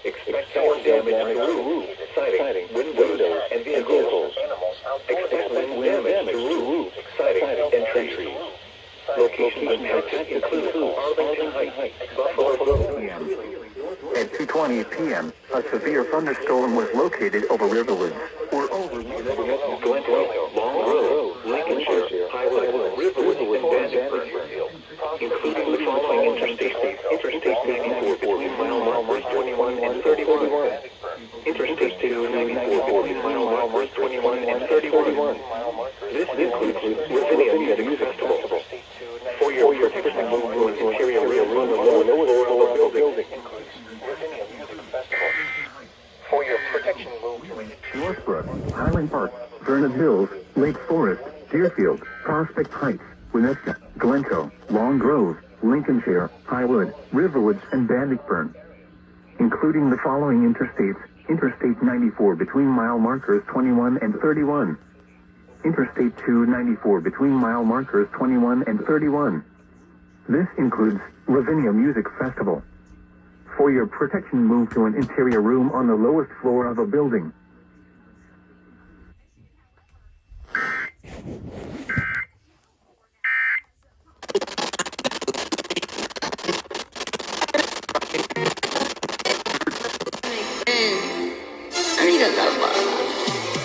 Expect sound damage to roof, siding, windows, and vehicles. Expect wind damage to roof, siding, and trees. Locations impacted include Arlington Heights, Buffalo. At 2:20 p.m., a severe thunderstorm was located over Riverwoods, or over Glendale, Long Grove, Lincolnshire, Highwood, Riverwood, and Vandenberg, including the following interstates: Interstate 94 between mile markers 21 and 31, Interstate 294 between mile markers 21 and 31. This includes Ravinia Music Festival. For your protection, move to an interior room on the lowest floor of the building. For your protection, move to an Northbrook, Highland Park, Vernon Hills, Lake Forest, Deerfield, Prospect Heights, Winnetka, Glencoe, Long Grove, Lincolnshire, Highwood, Riverwoods, and Bannockburn, including the following interstates: Interstate 94 between mile markers 21 and 31, Interstate 294 between mile markers 21 and 31. This includes Ravinia Music Festival. For your protection, move to an interior room on the lowest floor of a building. I need a lover.